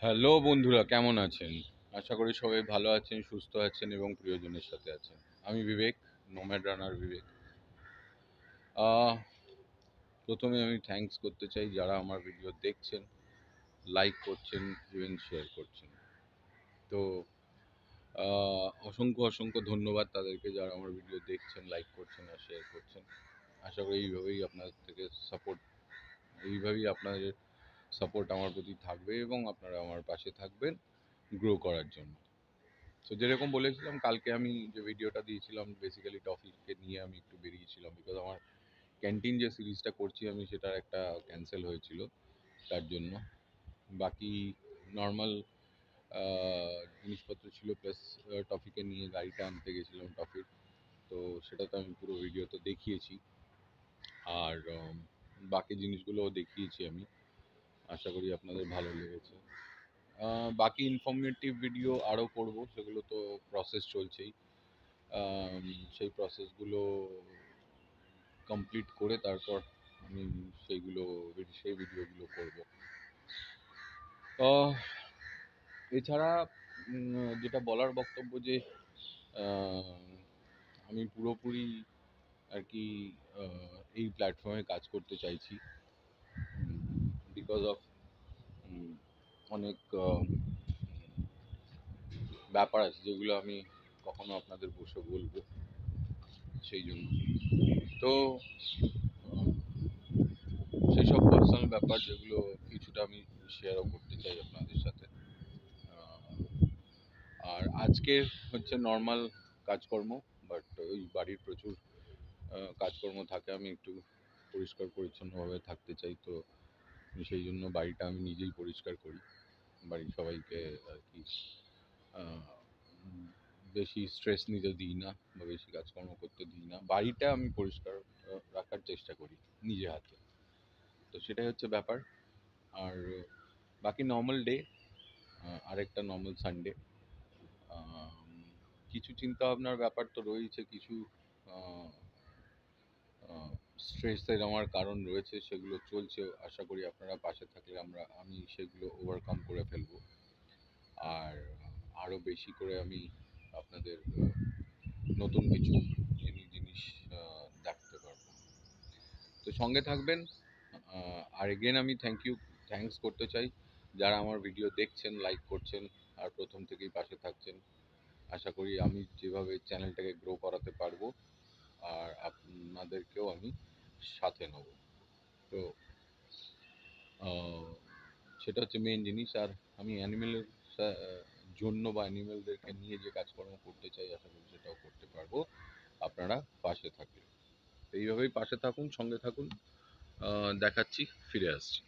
Hello বন্ধুরা, কেমন আছেন? আশা করি সবাই ভালো আছেন, সুস্থ আছেন এবং প্রিয়জনের সাথে আছেন। আমি বিবেক, নোম্যাড রানার বিবেক। আহ, প্রথমে আমি থ্যাঙ্কস করতে চাই যারা আমার ভিডিও দেখছেন, লাইক করছেন, ইভেন শেয়ার করছেন। তো অসংখ্য অসংখ্য ধন্যবাদ তাদেরকে যারা আমার ভিডিও দেখছেন, লাইক করছেন আর শেয়ার করছেন। আশা করি এইভাবেই আপনাদের সাপোর্ট আমার প্রতি থাকবে এবং আপনারা আমার পাশে থাকবেন গ্রো করার জন্য। তো যেরকম বলেছিলাম, কালকে আমি যে ভিডিওটা দিয়েছিলাম বেসিক্যালি টপিককে নিয়ে আমি একটু বেরিয়েছিলাম, বিকজ আমার ক্যান্টিন যে সিরিজটা করছি আমি সেটার একটা ক্যান্সেল হয়েছিল, তার জন্য। বাকি নর্মাল জিনিসপত্র ছিল, প্লাস টপিকে নিয়ে গাড়িটা আনতে গেছিলাম টপিক। তো সেটা তো আমি পুরো ভিডিওতে দেখিয়েছি, আর বাকি জিনিসগুলোও দেখিয়েছি আমি। আশা করি আপনাদের ভালো লেগেছে। বাকি ইনফরমেটিভ ভিডিও আরও করব, সেগুলো তো প্রসেস চলছেই। সেই প্রসেসগুলো কমপ্লিট করে তারপর আমি সেই ভিডিওগুলো করব। এছাড়া যেটা বলার বক্তব্য যে আহ, আমি পুরোপুরি আর কি এই প্ল্যাটফর্মে কাজ করতে চাইছি, বিকজ অফ অনেক ব্যাপার আছে যেগুলো আমি কখনো আপনাদের বসে বলবো, সেই জন্য। তো সেসব পার্সোনাল ব্যাপার যেগুলো কিছুটা আমি শেয়ারও করতে চাই আপনাদের সাথে। আর আজকে হচ্ছে নর্মাল কাজকর্ম, বাট ওই বাড়ির প্রচুর কাজকর্ম থাকে, আমি একটু পরিষ্কার পরিচ্ছন্নভাবে থাকতে চাই। তো সেই জন্য বাড়িটা আমি নিজেই পরিষ্কার করি, বাড়ির সবাইকে আর কি বেশি স্ট্রেস নিতে দিই না বা বেশি কাজকর্ম করতে দিই না, বাড়িটা আমি পরিষ্কার রাখার চেষ্টা করি নিজে হাতে। তো সেটাই হচ্ছে ব্যাপার। আর বাকি নর্মাল ডে, আরেকটা নর্মাল সানডে। কিছু চিন্তা ভাবনার ব্যাপার তো রয়েছে, কিছু স্ট্রেসের আমার কারণ রয়েছে, সেগুলো চলছে। আশা করি আপনারা পাশে থাকলে আমি সেগুলো ওভারকাম করে ফেলবো, আর আরও বেশি করে আমি আপনাদের নতুন কিছু জিনিস দেখাতে পারবো। তো সঙ্গে থাকবেন। আর এগেন আমি থ্যাঙ্কস করতে চাই যারা আমার ভিডিও দেখছেন, লাইক করছেন আর প্রথম থেকেই পাশে থাকছেন। আশা করি আমি যেভাবে চ্যানেলটাকে গ্রো করাতে পারবো আর আপনাদেরকেও আমি সাথে নেব। তো সেটা হচ্ছে মেন জিনিস। আর আমি অ্যানিমেলের জন্য বা অ্যানিমেলদেরকে নিয়ে যে কাজকর্ম করতে চাই, আশা করি সেটাও করতে পারবো আপনারা পাশে থাকলে। এইভাবেই পাশে থাকুন, সঙ্গে থাকুন। দেখাচ্ছি, ফিরে আসছি।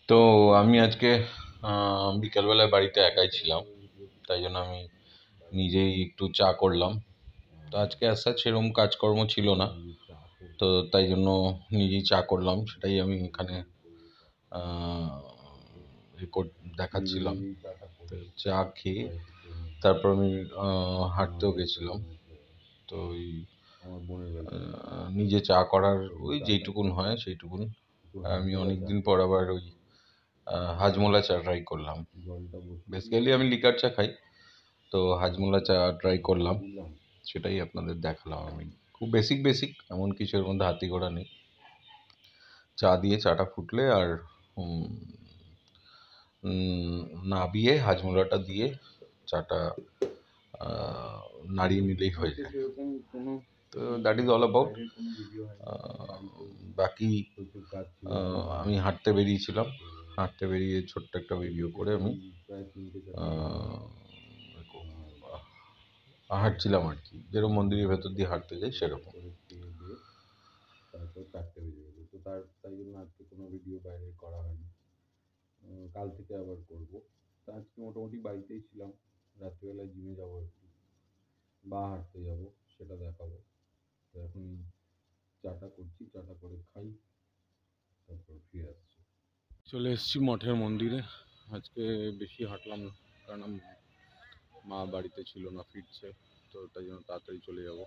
তো আমি আজকে বিকালবেলায় বাড়িতে একাই ছিলাম, তাই জন্য আমি নিজেই একটু চা করলাম। তো আজকে আসা সেরকম কাজকর্ম ছিল না, তো তাই জন্য নিজেই চা করলাম, সেটাই আমি এখানে রেকর্ড দেখাচ্ছিলাম। তো চা খেয়ে তারপর আমি হাঁটতেও গেছিলাম। তো ওই নিজে চা করার ওই যেইটুকুন হয় সেইটুকুন। আমি অনেকদিন পর আবার ওই হাজমোলা চা ট্রাই করলাম। বেসিক্যালি আমি লিকার চা খাই, তো হাজমোলা চা ট্রাই করলাম, সেটাই আপনাদের দেখালাম। আমি খুব বেসিক, এমন কিছু এর মধ্যে হাতি ঘোড়া নেই। চা দিয়ে চাটা ফুটলে আর নাবিয়ে হাজমোলাটা দিয়ে চাটা নাড়িয়ে নিলেই হয়ে যায়। তো দ্যাট ইজ অল অ্যাবাউট। বাকি আমি হাঁটতে বেরিয়েছিলাম, হাঁটতে বেরিয়ে ছোট্ট একটা ভিডিও করে আমি হাঁটছিলাম আর কি, যেরকম মন্দিরের ভেতর দিয়ে হাঁটতে যাই সেরকম। তারপর 4টে বেজে গেছে, তো তাই জন্য আজকে কোনো ভিডিও বাইরে করা হয়নি। কাল থেকে আবার করব। তো আজকে মোটামুটি বাড়িতেই ছিলাম, রাত্রিবেলায় জিমে যাবো একটু বা হাঁটতে যাব, সেটা দেখাবো। তো এখন চাটা করছি, চাটা করে খাই, তারপর ফিরে আসছি। চলে এসেছি মঠের মন্দিরে। আজকে বেশি হাঁটলাম না, কারণ মা বাড়িতে ছিল না, ফিরছে, তো তাই জন্য তাড়াতাড়ি চলে যাব।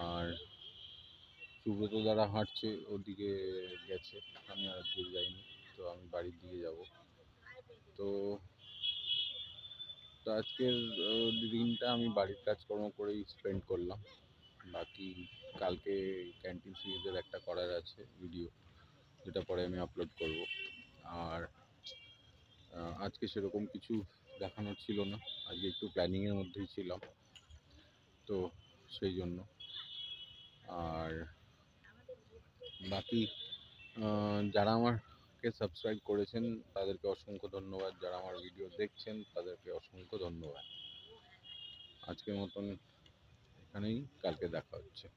আর সুব্রত যারা হাঁটছে ওদিকে গেছে, আমি আর আজকে যাইনি, তো আমি বাড়ির দিকে যাব। তো তো আজকের দিনটা আমি বাড়ির কাজকর্ম করেই স্পেন্ড করলাম। বাকি কালকে ক্যান্টিন সিরিজের একটা করার আছে ভিডিও, যেটা পরে আমি আপলোড করব। আর আজকে সেরকম কিছু দেখানোর ছিল না, আজকে একটু প্ল্যানিংয়ের মধ্যেই ছিলাম, তো সেই জন্য। আর বাকি যারা আমাকে সাবস্ক্রাইব করেছেন তাদেরকে অসংখ্য ধন্যবাদ, যারা আমার ভিডিও দেখছেন তাদেরকে অসংখ্য ধন্যবাদ। আজকের মতন এখানেই, কালকে দেখা হচ্ছে।